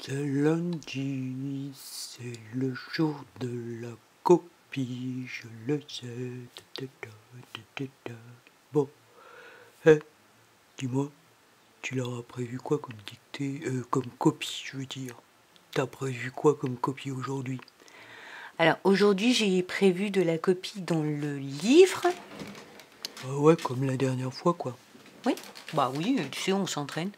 C'est lundi, c'est le jour de la copie, je le sais. Bon, dis-moi, tu leur as prévu quoi comme dictée, comme copie, je veux dire. T'as prévu quoi comme copie aujourd'hui? Alors aujourd'hui j'ai prévu de la copie dans le livre. Ah ouais, comme la dernière fois quoi. Oui, bah oui, tu sais, on s'entraîne.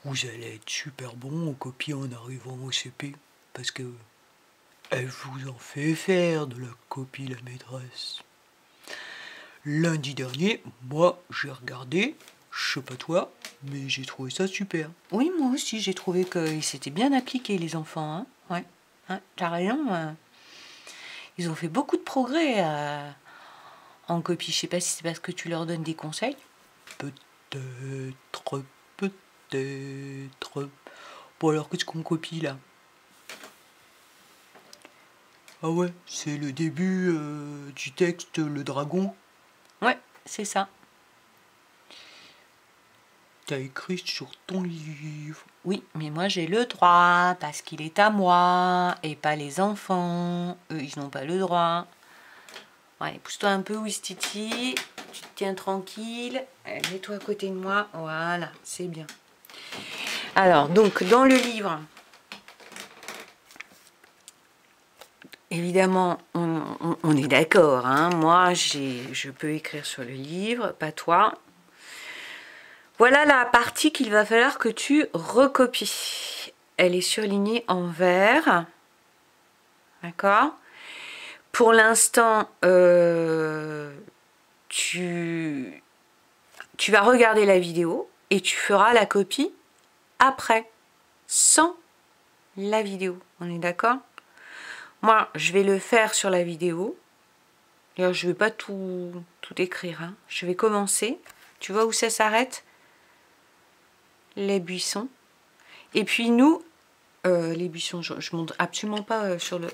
Vous allez être super bon en copie en arrivant au CP, parce que elle vous en fait faire de la copie, la maîtresse. Lundi dernier, moi j'ai regardé, je sais pas toi, mais j'ai trouvé ça super. Oui, moi aussi j'ai trouvé qu'ils s'étaient bien appliqués les enfants. Hein. Ouais, t'as raison. Ils ont fait beaucoup de progrès en copie. Je sais pas si c'est parce que tu leur donnes des conseils. Peut-être, peut-être. Bon alors qu'est-ce qu'on copie là? Ah ouais, c'est le début du texte, le dragon. Ouais, c'est ça. T'as écrit sur ton livre. Oui, mais moi j'ai le droit parce qu'il est à moi et pas les enfants. Eux, ils n'ont pas le droit. Ouais, pousse-toi un peu, Ouistiti. Tu te tiens tranquille. Mets-toi à côté de moi. Voilà, c'est bien. Alors, donc, dans le livre, évidemment, on est d'accord. Hein, moi, je peux écrire sur le livre, pas toi. Voilà la partie qu'il va falloir que tu recopies. Elle est surlignée en vert. D'accord? Pour l'instant, tu vas regarder la vidéo et tu feras la copie après, sans la vidéo. On est d'accord? Moi, je vais le faire sur la vidéo. D'ailleurs, je ne vais pas tout écrire. Hein. Je vais commencer. Tu vois où ça s'arrête? Les buissons. Et puis nous, les buissons, je ne montre absolument pas sur le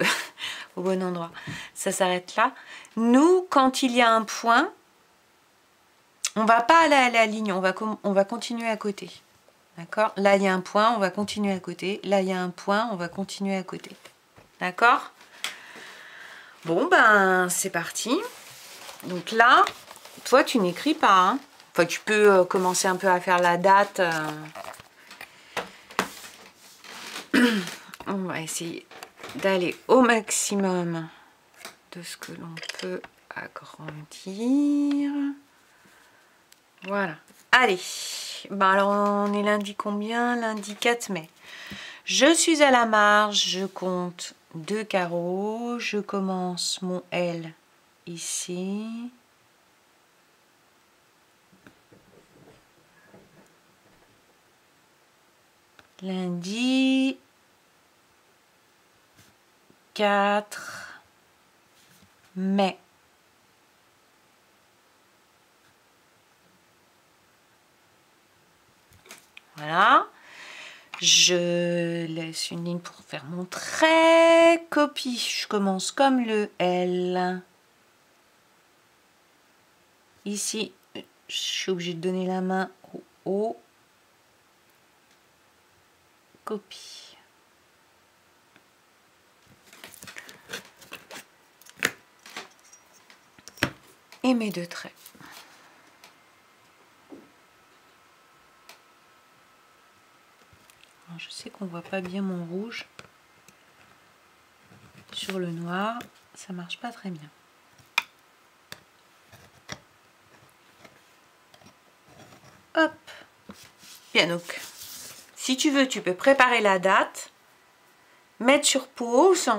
au bon endroit. Ça s'arrête là. Nous, quand il y a un point, on va pas aller à la ligne, on va continuer à côté. D'accord? Là, il y a un point, on va continuer à côté. Là, il y a un point, on va continuer à côté. D'accord? Bon, ben, c'est parti. Donc là, toi, tu n'écris pas. Hein? Enfin, tu peux commencer un peu à faire la date. On va essayer d'aller au maximum de ce que l'on peut agrandir. Voilà. Allez. Ben alors, on est lundi combien? Lundi 4 mai. Je suis à la marge, je compte 2 carreaux. Je commence mon L ici. Lundi 4 mai. Voilà. Je laisse une ligne pour faire mon trait. Copie. Je commence comme le L. Ici, je suis obligée de donner la main au O. Copie. Et mes 2 traits. Alors, je sais qu'on voit pas bien mon rouge sur le noir, ça marche pas très bien. Hop. Bien, donc, si tu veux, tu peux préparer la date, mettre sur pause,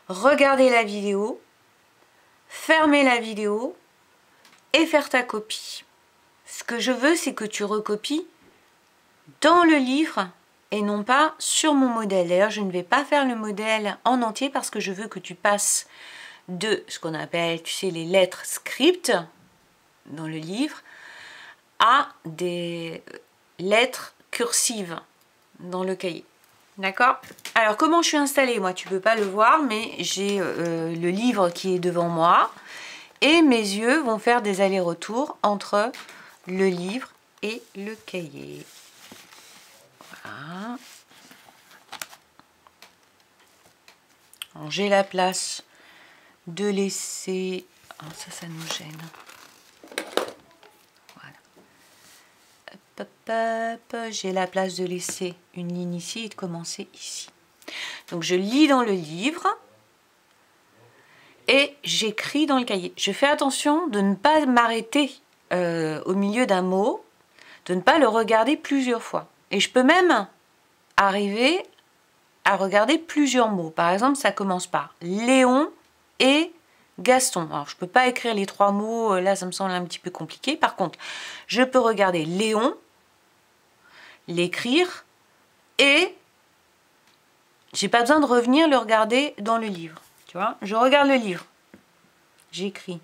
regarder la vidéo, fermer la vidéo et faire ta copie. Ce que je veux, c'est que tu recopies dans le livre et non pas sur mon modèle. D'ailleurs, je ne vais pas faire le modèle en entier parce que je veux que tu passes de ce qu'on appelle, tu sais, les lettres script dans le livre à des lettres cursives dans le cahier. D'accord? Alors, comment je suis installée? Moi, tu ne peux pas le voir, mais j'ai le livre qui est devant moi et mes yeux vont faire des allers-retours entre le livre et le cahier. Voilà. Alors, j'ai la place de laisser... Ah, ça nous gêne. Voilà. Hop, hop, hop. J'ai la place de laisser une ligne ici et de commencer ici. Donc, je lis dans le livre et j'écris dans le cahier. Je fais attention de ne pas m'arrêter au milieu d'un mot, de ne pas le regarder plusieurs fois. Et je peux même arriver à regarder plusieurs mots. Par exemple, ça commence par Léon et Gaston. Alors, je ne peux pas écrire les 3 mots, là, ça me semble un petit peu compliqué. Par contre, je peux regarder Léon, l'écrire, et j'ai pas besoin de revenir le regarder dans le livre. Tu vois, je regarde le livre. J'écris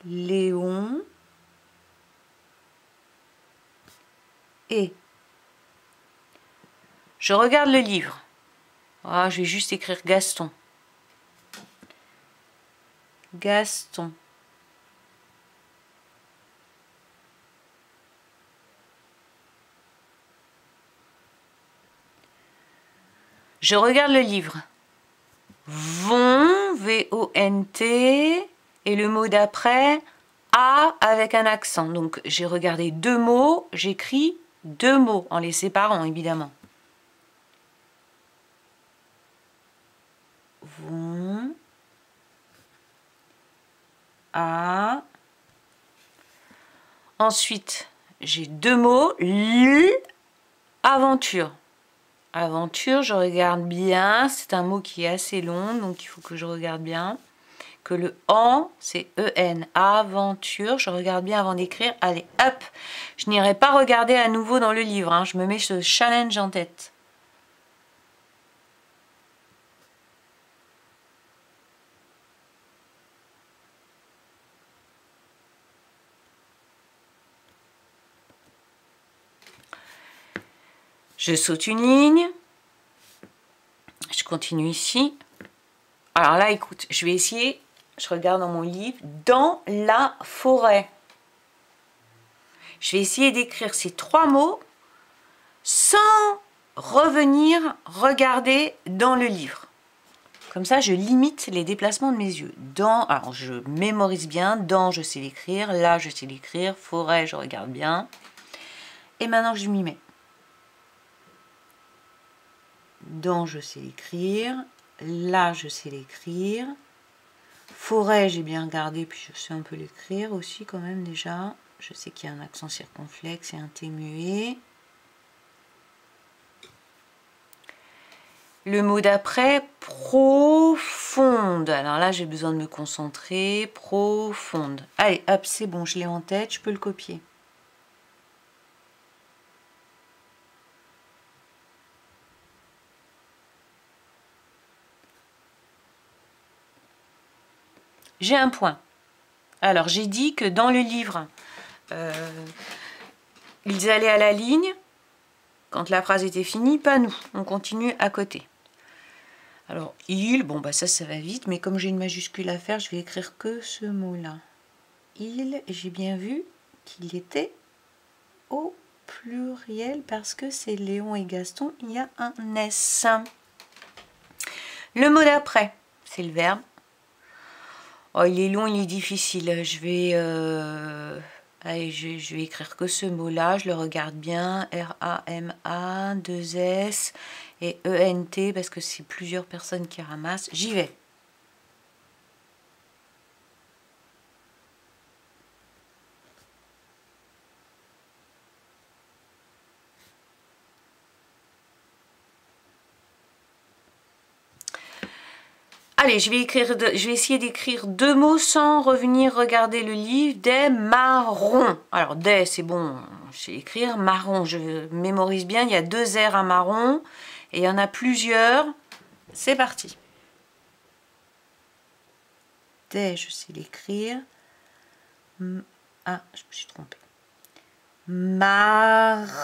Léon et je regarde le livre. Ah, je vais juste écrire Gaston. Gaston. Je regarde le livre. Vont, V-O-N-T, et le mot d'après, A avec un accent. Donc, j'ai regardé 2 mots, j'écris 2 mots, en les séparant, évidemment. Vont, A. Ensuite, j'ai 2 mots, aventure. Aventure, je regarde bien, c'est un mot qui est assez long, donc il faut que je regarde bien. Que le en, c'est E-N, aventure, je regarde bien avant d'écrire. Allez, hop, je n'irai pas regarder à nouveau dans le livre, hein. Je me mets ce challenge en tête. Je saute une ligne. Je continue ici. Alors là, écoute, je vais essayer, je regarde dans mon livre, dans la forêt. Je vais essayer d'écrire ces 3 mots sans revenir regarder dans le livre. Comme ça, je limite les déplacements de mes yeux. Dans, alors je mémorise bien, dans, je sais l'écrire, là, je sais l'écrire, forêt, je regarde bien. Et maintenant, je m'y mets. Dans, je sais l'écrire. Là, je sais l'écrire. Forêt, j'ai bien regardé, puis je sais un peu l'écrire aussi quand même déjà. Je sais qu'il y a un accent circonflexe et un T muet. Le mot d'après, profonde. Alors là, j'ai besoin de me concentrer. Profonde. Allez, hop, c'est bon, je l'ai en tête, je peux le copier. J'ai un point. Alors, j'ai dit que dans le livre, ils allaient à la ligne. Quand la phrase était finie, pas nous. On continue à côté. Alors, il, bon, bah ça va vite, mais comme j'ai une majuscule à faire, je vais écrire que ce mot-là. Il, j'ai bien vu qu'il était au pluriel parce que c'est Léon et Gaston, il y a un S. Le mot d'après, c'est le verbe. Oh, il est long, il est difficile. Je vais, allez, je vais écrire que ce mot-là. Je le regarde bien. R-A-M-A, 2 S et E-N-T parce que c'est plusieurs personnes qui ramassent. J'y vais. Allez, je vais essayer d'écrire 2 mots sans revenir regarder le livre. Des marrons. Alors, des, c'est bon, je sais écrire. Marron, je mémorise bien. Il y a 2 R à marron. Et il y en a plusieurs. C'est parti. Des, je sais l'écrire. Ah, je me suis trompée. Marron.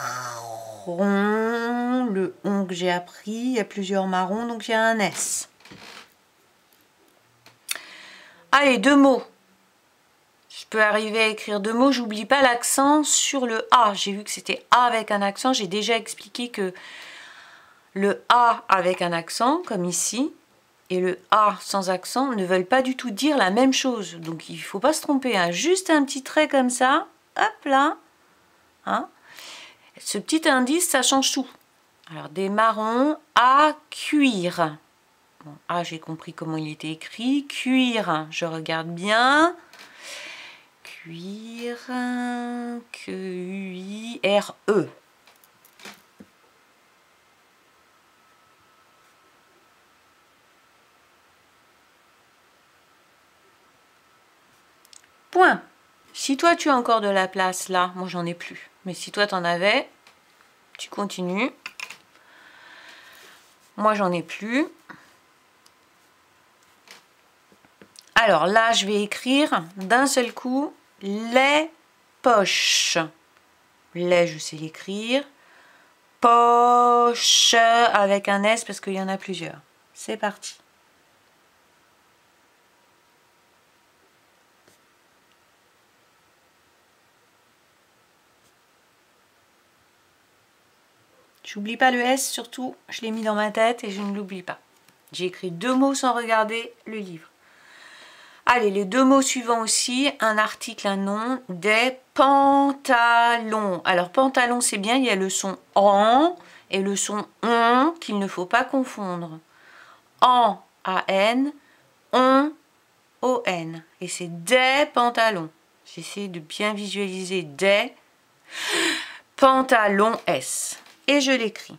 Le on que j'ai appris. Il y a plusieurs marrons, donc il y a un S. Allez, 2 mots. Je peux arriver à écrire 2 mots. J'oublie pas l'accent sur le A. J'ai vu que c'était A avec un accent. J'ai déjà expliqué que le A avec un accent, comme ici, et le A sans accent ne veulent pas du tout dire la même chose. Donc il ne faut pas se tromper, hein. Juste un petit trait comme ça, hop là. Hein. Ce petit indice, ça change tout. Alors des marrons à cuire. Bon, ah, j'ai compris comment il était écrit. Cuire, je regarde bien. Cuire, Q-U-I-R-E. Point. Si toi tu as encore de la place là, moi j'en ai plus. Mais si toi t'en avais, tu continues. Moi j'en ai plus. Alors là je vais écrire d'un seul coup les poches. Les, je sais l'écrire. Poche avec un S parce qu'il y en a plusieurs. C'est parti. J'oublie pas le S, surtout, je l'ai mis dans ma tête et je ne l'oublie pas. J'ai écrit 2 mots sans regarder le livre. Allez, les 2 mots suivants aussi, un article, un nom, des pantalons. Alors, pantalon, c'est bien, il y a le son en et le son on qu'il ne faut pas confondre. En, A-N, on, O-N. Et c'est des pantalons. J'essaie de bien visualiser des pantalons S. Et je l'écris.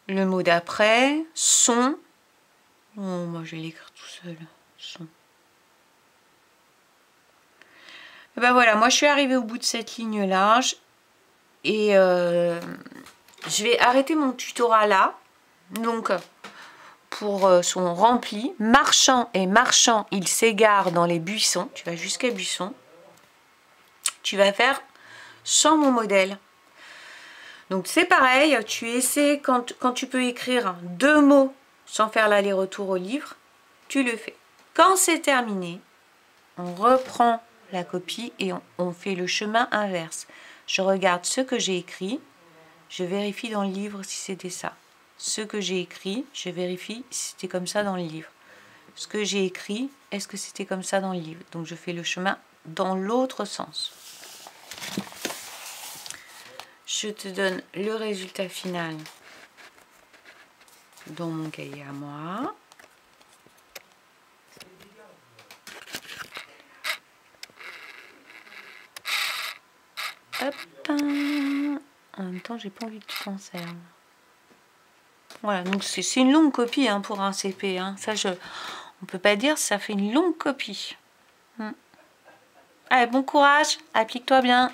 Le mot d'après, son. Oh, moi je vais l'écrire tout seul. Son. Et ben voilà, moi je suis arrivée au bout de cette ligne là. Et je vais arrêter mon tutorat là. Donc, pour son rempli, marchant et marchant, il s'égare dans les buissons. Tu vas jusqu'à buisson. Tu vas faire sans mon modèle. Donc c'est pareil, tu essaies quand tu peux écrire 2 mots sans faire l'aller-retour au livre, tu le fais. Quand c'est terminé, on reprend la copie et on fait le chemin inverse. Je regarde ce que j'ai écrit, je vérifie dans le livre si c'était ça. Ce que j'ai écrit, je vérifie si c'était comme ça dans le livre. Ce que j'ai écrit, est-ce que c'était comme ça dans le livre? Donc je fais le chemin dans l'autre sens. Je te donne le résultat final dans mon cahier à moi. Hop. En même temps, j'ai pas envie que tu t'en serves. Voilà, donc c'est une longue copie hein, pour un CP. Hein. Ça, on peut pas dire, ça fait une longue copie. Allez, bon courage, applique-toi bien.